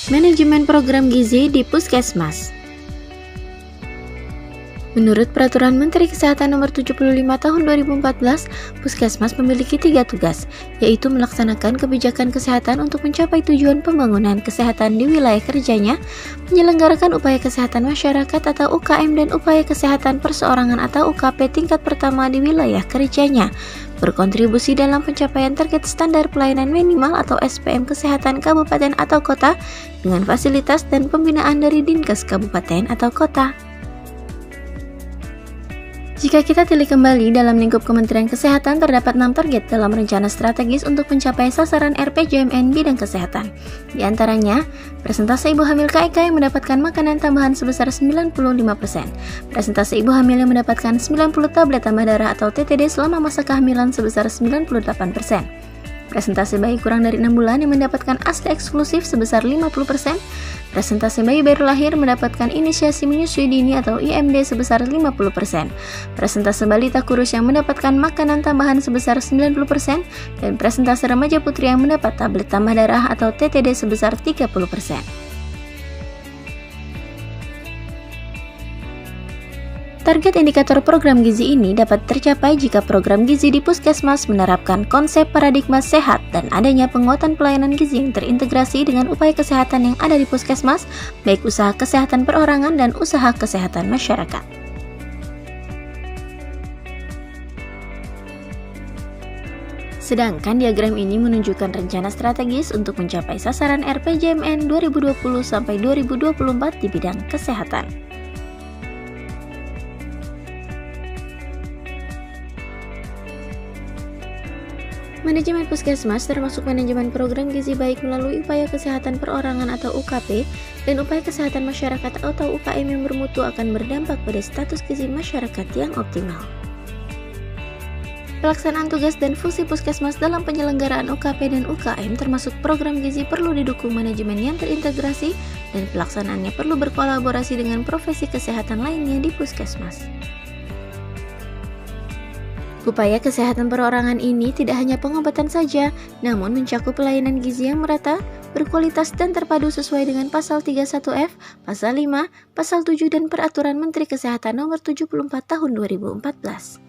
Manajemen program gizi di Puskesmas. Menurut Peraturan Menteri Kesehatan Nomor 75 Tahun 2014, Puskesmas memiliki 3 tugas, yaitu melaksanakan kebijakan kesehatan untuk mencapai tujuan pembangunan kesehatan di wilayah kerjanya, menyelenggarakan upaya kesehatan masyarakat atau UKM dan upaya kesehatan perseorangan atau UKP tingkat pertama di wilayah kerjanya, berkontribusi dalam pencapaian target standar pelayanan minimal atau SPM kesehatan kabupaten atau kota dengan fasilitas dan pembinaan dari Dinkes kabupaten atau kota. Jika kita telik kembali dalam lingkup Kementerian Kesehatan, terdapat 6 target dalam rencana strategis untuk mencapai sasaran RPJMN bidang kesehatan. Di antaranya, presentase ibu hamil KIK yang mendapatkan makanan tambahan sebesar 95%, presentase ibu hamil yang mendapatkan 90 tablet tambah darah atau TTD selama masa kehamilan sebesar 98%, presentase bayi kurang dari 6 bulan yang mendapatkan ASI eksklusif sebesar 50%, presentase bayi baru lahir mendapatkan inisiasi menyusui dini atau IMD sebesar 50%, presentase balita kurus yang mendapatkan makanan tambahan sebesar 90%, dan presentase remaja putri yang mendapat tablet tambah darah atau TTD sebesar 30%. Target indikator program gizi ini dapat tercapai jika program gizi di Puskesmas menerapkan konsep paradigma sehat dan adanya penguatan pelayanan gizi yang terintegrasi dengan upaya kesehatan yang ada di Puskesmas, baik usaha kesehatan perorangan dan usaha kesehatan masyarakat. Sedangkan diagram ini menunjukkan rencana strategis untuk mencapai sasaran RPJMN 2020-2024 di bidang kesehatan. Manajemen Puskesmas termasuk manajemen program gizi baik melalui upaya kesehatan perorangan atau UKP dan upaya kesehatan masyarakat atau UKM yang bermutu akan berdampak pada status gizi masyarakat yang optimal. Pelaksanaan tugas dan fungsi Puskesmas dalam penyelenggaraan UKP dan UKM termasuk program gizi perlu didukung manajemen yang terintegrasi dan pelaksanaannya perlu berkolaborasi dengan profesi kesehatan lainnya di Puskesmas. Upaya kesehatan perorangan ini tidak hanya pengobatan saja, namun mencakup pelayanan gizi yang merata, berkualitas dan terpadu sesuai dengan Pasal 31F, Pasal 5, Pasal 7 dan Peraturan Menteri Kesehatan Nomor 74 Tahun 2014.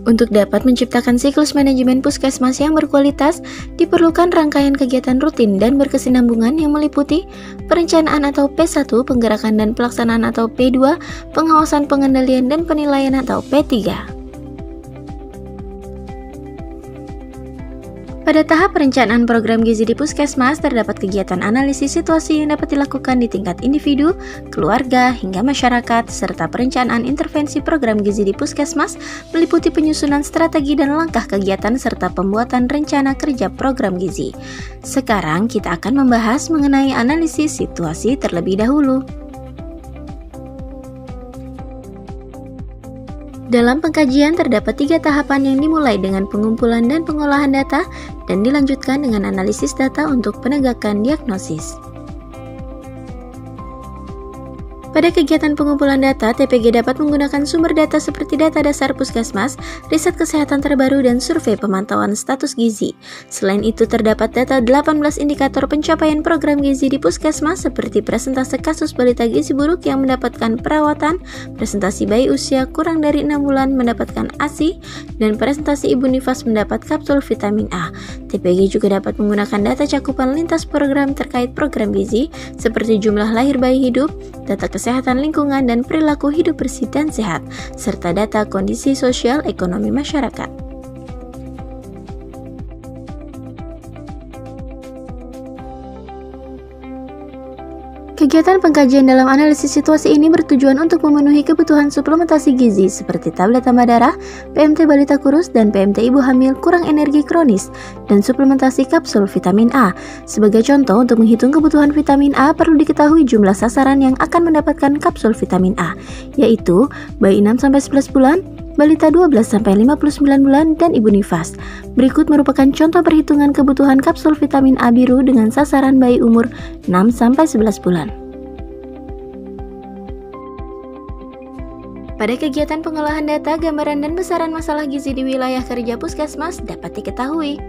Untuk dapat menciptakan siklus manajemen Puskesmas yang berkualitas, diperlukan rangkaian kegiatan rutin dan berkesinambungan yang meliputi perencanaan atau P1, penggerakan dan pelaksanaan atau P2, pengawasan pengendalian dan penilaian atau P3. Pada tahap perencanaan program gizi di Puskesmas, terdapat kegiatan analisis situasi yang dapat dilakukan di tingkat individu, keluarga, hingga masyarakat, serta perencanaan intervensi program gizi di Puskesmas meliputi penyusunan strategi dan langkah kegiatan serta pembuatan rencana kerja program gizi. Sekarang kita akan membahas mengenai analisis situasi terlebih dahulu. Dalam pengkajian terdapat 3 tahapan yang dimulai dengan pengumpulan dan pengolahan data dan dilanjutkan dengan analisis data untuk penegakan diagnosis. Pada kegiatan pengumpulan data, TPG dapat menggunakan sumber data seperti data dasar Puskesmas, riset kesehatan terbaru, dan survei pemantauan status gizi. Selain itu, terdapat data 18 indikator pencapaian program gizi di Puskesmas seperti presentase kasus balita gizi buruk yang mendapatkan perawatan, presentasi bayi usia kurang dari 6 bulan mendapatkan ASI, dan presentasi ibu nifas mendapat kapsul vitamin A. TPG juga dapat menggunakan data cakupan lintas program terkait program gizi seperti jumlah lahir bayi hidup, data kesehatan lingkungan dan perilaku hidup bersih dan sehat, serta data kondisi sosial ekonomi masyarakat. Kegiatan pengkajian dalam analisis situasi ini bertujuan untuk memenuhi kebutuhan suplementasi gizi seperti tablet tambah darah, PMT balita kurus, dan PMT ibu hamil kurang energi kronis, dan suplementasi kapsul vitamin A. Sebagai contoh, untuk menghitung kebutuhan vitamin A perlu diketahui jumlah sasaran yang akan mendapatkan kapsul vitamin A, yaitu bayi 6-11 bulan, balita 12-59 bulan, dan ibu nifas. Berikut merupakan contoh perhitungan kebutuhan kapsul vitamin A biru dengan sasaran bayi umur 6-11 bulan. Pada kegiatan pengolahan data, gambaran dan besaran masalah gizi di wilayah kerja Puskesmas dapat diketahui.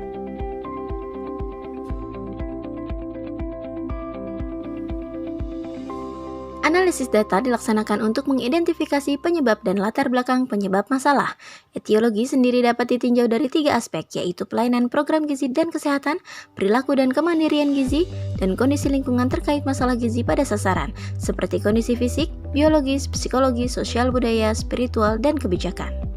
Analisis data dilaksanakan untuk mengidentifikasi penyebab dan latar belakang penyebab masalah. Etiologi sendiri dapat ditinjau dari 3 aspek, yaitu pelayanan program gizi dan kesehatan, perilaku dan kemandirian gizi, dan kondisi lingkungan terkait masalah gizi pada sasaran, seperti kondisi fisik, biologis, psikologi, sosial budaya, spiritual, dan kebijakan.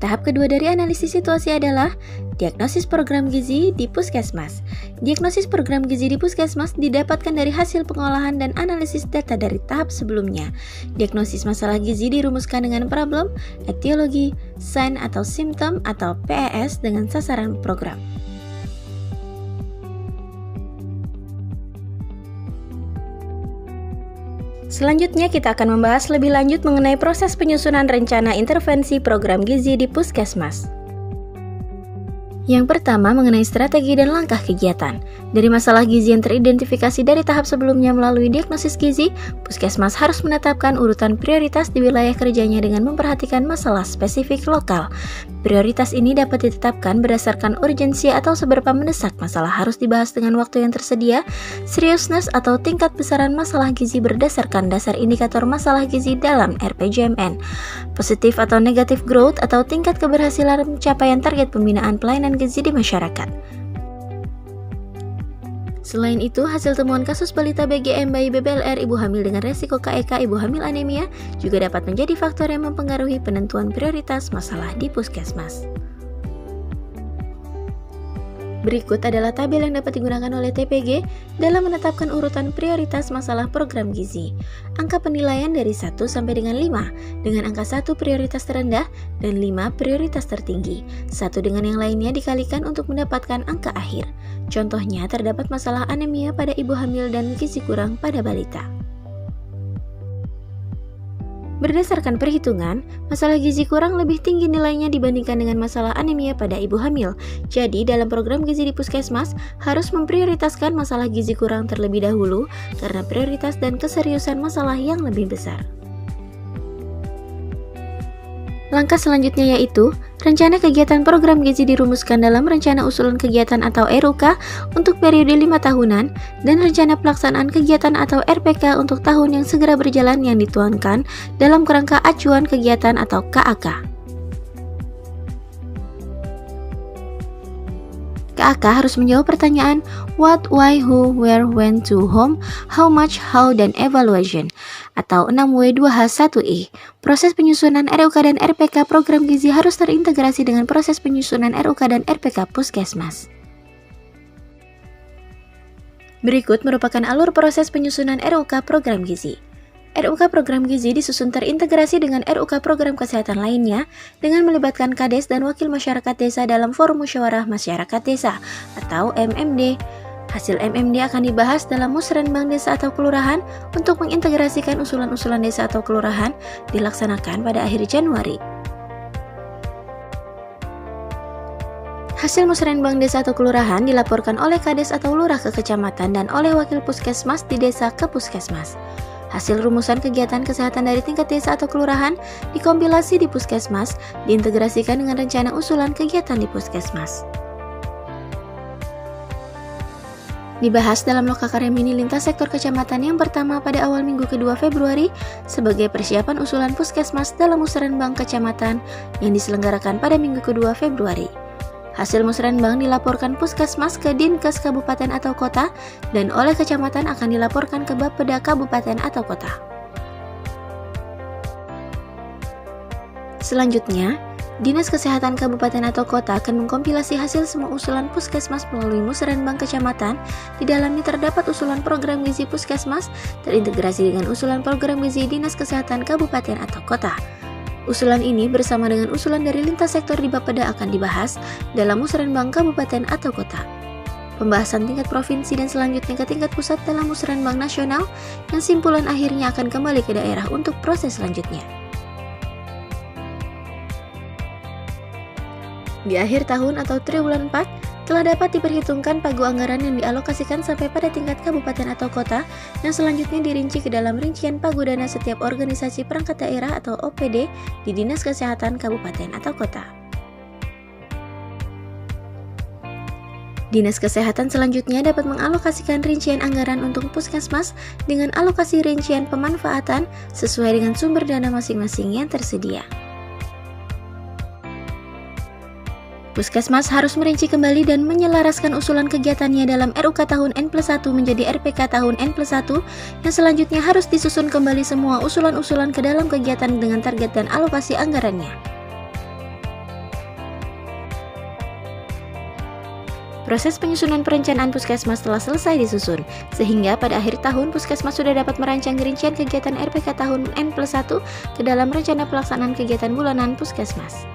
Tahap kedua dari analisis situasi adalah diagnosis program gizi di puskesmas. Diagnosis program gizi di puskesmas didapatkan dari hasil pengolahan dan analisis data dari tahap sebelumnya. Diagnosis masalah gizi dirumuskan dengan problem, etiologi, sign atau simptom atau PES dengan sasaran program. Selanjutnya kita akan membahas lebih lanjut mengenai proses penyusunan rencana intervensi program gizi di puskesmas. Yang pertama mengenai strategi dan langkah kegiatan. Dari masalah gizi yang teridentifikasi dari tahap sebelumnya melalui diagnosis gizi, puskesmas harus menetapkan urutan prioritas di wilayah kerjanya dengan memperhatikan masalah spesifik lokal. Prioritas ini dapat ditetapkan berdasarkan urgensi atau seberapa mendesak masalah harus dibahas dengan waktu yang tersedia, seriousness atau tingkat besaran masalah gizi berdasarkan dasar indikator masalah gizi dalam RPJMN, positif atau negatif growth atau tingkat keberhasilan pencapaian target pembinaan pelayanan gizi di masyarakat. Selain itu, hasil temuan kasus balita BGM bayi BBLR ibu hamil dengan resiko KEK ibu hamil anemia juga dapat menjadi faktor yang mempengaruhi penentuan prioritas masalah di puskesmas. Berikut adalah tabel yang dapat digunakan oleh TPG dalam menetapkan urutan prioritas masalah program gizi. Angka penilaian dari 1 sampai dengan 5, dengan angka 1 prioritas terendah dan 5 prioritas tertinggi. 1 dengan yang lainnya dikalikan untuk mendapatkan angka akhir. Contohnya terdapat masalah anemia pada ibu hamil dan gizi kurang pada balita. Berdasarkan perhitungan, masalah gizi kurang lebih tinggi nilainya dibandingkan dengan masalah anemia pada ibu hamil. Jadi, dalam program gizi di puskesmas harus memprioritaskan masalah gizi kurang terlebih dahulu karena prioritas dan keseriusan masalah yang lebih besar. Langkah selanjutnya yaitu rencana kegiatan program gizi dirumuskan dalam rencana usulan kegiatan atau RUK untuk periode 5 tahunan dan rencana pelaksanaan kegiatan atau RPK untuk tahun yang segera berjalan yang dituangkan dalam kerangka acuan kegiatan atau KAK. KAK harus menjawab pertanyaan what, why, who, where, when, to, whom, how much, how, dan evaluation atau 6W2H1E. Proses penyusunan RUK dan RPK program gizi harus terintegrasi dengan proses penyusunan RUK dan RPK puskesmas. Berikut merupakan alur proses penyusunan RUK program gizi. RUK program gizi disusun terintegrasi dengan RUK program kesehatan lainnya dengan melibatkan Kades dan Wakil Masyarakat Desa dalam Forum Musyawarah Masyarakat Desa atau MMD. Hasil MMD akan dibahas dalam Musrenbang Desa atau Kelurahan untuk mengintegrasikan usulan-usulan desa atau kelurahan dilaksanakan pada akhir Januari. Hasil musrenbang desa atau kelurahan dilaporkan oleh Kades atau Lurah ke kecamatan dan oleh Wakil Puskesmas di desa ke Puskesmas. Hasil rumusan kegiatan kesehatan dari tingkat desa atau kelurahan dikompilasi di puskesmas, diintegrasikan dengan rencana usulan kegiatan di puskesmas. Dibahas dalam Lokakarya Mini Lintas Sektor Kecamatan yang pertama pada awal minggu kedua Februari sebagai persiapan usulan puskesmas dalam musrenbang kecamatan yang diselenggarakan pada minggu kedua Februari. Hasil musrenbang dilaporkan puskesmas ke Dinkes Kabupaten atau Kota dan oleh kecamatan akan dilaporkan ke Bapeda Kabupaten atau Kota. Selanjutnya, Dinas Kesehatan Kabupaten atau Kota akan mengkompilasi hasil semua usulan puskesmas melalui musrenbang kecamatan. Di dalamnya terdapat usulan program gizi puskesmas terintegrasi dengan usulan program gizi Dinas Kesehatan Kabupaten atau Kota. Usulan ini bersama dengan usulan dari lintas sektor di Bapeda akan dibahas dalam musrenbang kabupaten atau kota. Pembahasan tingkat provinsi dan selanjutnya ke tingkat pusat dalam musrenbang nasional dan simpulan akhirnya akan kembali ke daerah untuk proses selanjutnya. Di akhir tahun atau triwulan 4, telah dapat diperhitungkan pagu anggaran yang dialokasikan sampai pada tingkat kabupaten atau kota yang selanjutnya dirinci ke dalam rincian pagu dana setiap organisasi perangkat daerah atau OPD di Dinas Kesehatan Kabupaten atau Kota. Dinas Kesehatan selanjutnya dapat mengalokasikan rincian anggaran untuk puskesmas dengan alokasi rincian pemanfaatan sesuai dengan sumber dana masing-masing yang tersedia. Puskesmas harus merinci kembali dan menyelaraskan usulan kegiatannya dalam RUK tahun N+1 menjadi RPK tahun N+1 yang selanjutnya harus disusun kembali semua usulan-usulan ke dalam kegiatan dengan target dan alokasi anggarannya. Proses penyusunan perencanaan puskesmas telah selesai disusun, sehingga pada akhir tahun puskesmas sudah dapat merancang rincian kegiatan RPK tahun N+1 ke dalam rencana pelaksanaan kegiatan bulanan puskesmas.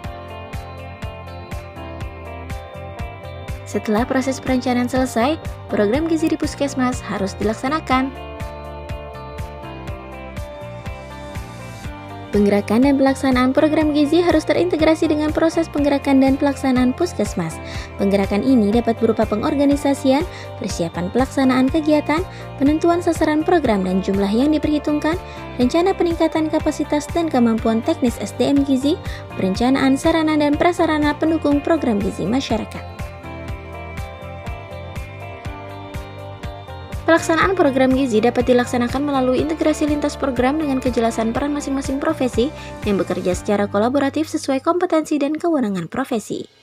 Setelah proses perencanaan selesai, program gizi di puskesmas harus dilaksanakan. Penggerakan dan pelaksanaan program gizi harus terintegrasi dengan proses penggerakan dan pelaksanaan puskesmas. Penggerakan ini dapat berupa pengorganisasian, persiapan pelaksanaan kegiatan, penentuan sasaran program dan jumlah yang diperhitungkan, rencana peningkatan kapasitas dan kemampuan teknis SDM gizi, perencanaan sarana dan prasarana pendukung program gizi masyarakat. Pelaksanaan program gizi dapat dilaksanakan melalui integrasi lintas program dengan kejelasan peran masing-masing profesi yang bekerja secara kolaboratif sesuai kompetensi dan kewenangan profesi.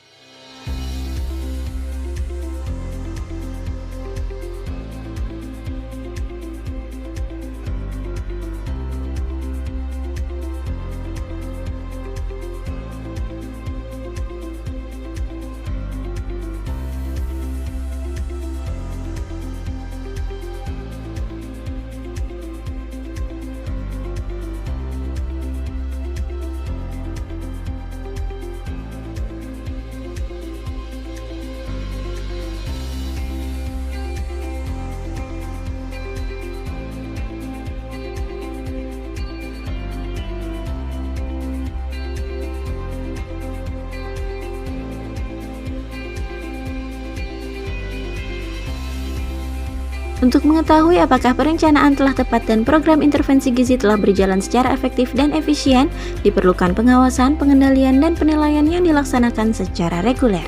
Untuk mengetahui apakah perencanaan telah tepat dan program intervensi gizi telah berjalan secara efektif dan efisien, diperlukan pengawasan, pengendalian, dan penilaian yang dilaksanakan secara reguler.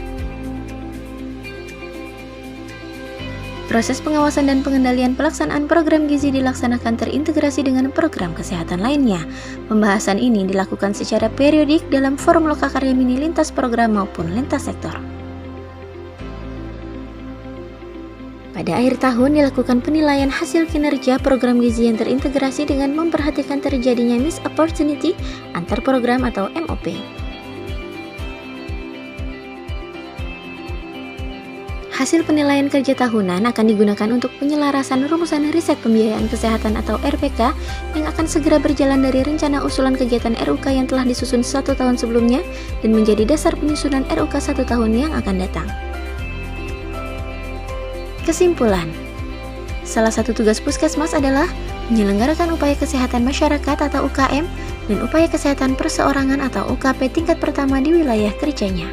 Proses pengawasan dan pengendalian pelaksanaan program gizi dilaksanakan terintegrasi dengan program kesehatan lainnya. Pembahasan ini dilakukan secara periodik dalam forum lokakarya mini lintas program maupun lintas sektor. Pada akhir tahun dilakukan penilaian hasil kinerja program gizi yang terintegrasi dengan memperhatikan terjadinya missed opportunity antar program atau MOP. Hasil penilaian kerja tahunan akan digunakan untuk penyelarasan rumusan riset pembiayaan kesehatan atau RPK yang akan segera berjalan dari rencana usulan kegiatan RUK yang telah disusun 1 tahun sebelumnya dan menjadi dasar penyusunan RUK 1 tahun yang akan datang. Kesimpulan, salah satu tugas puskesmas adalah menyelenggarakan upaya kesehatan masyarakat atau UKM dan upaya kesehatan perseorangan atau UKP tingkat pertama di wilayah kerjanya.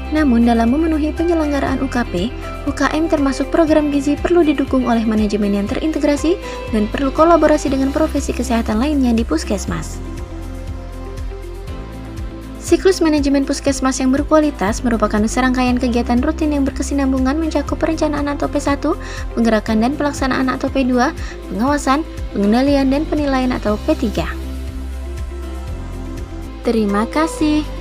Namun dalam memenuhi penyelenggaraan UKP, UKM termasuk program gizi perlu didukung oleh manajemen yang terintegrasi dan perlu kolaborasi dengan profesi kesehatan lainnya di puskesmas. Siklus manajemen puskesmas yang berkualitas merupakan serangkaian kegiatan rutin yang berkesinambungan mencakup perencanaan atau P1, penggerakan dan pelaksanaan atau P2, pengawasan, pengendalian dan penilaian atau P3. Terima kasih.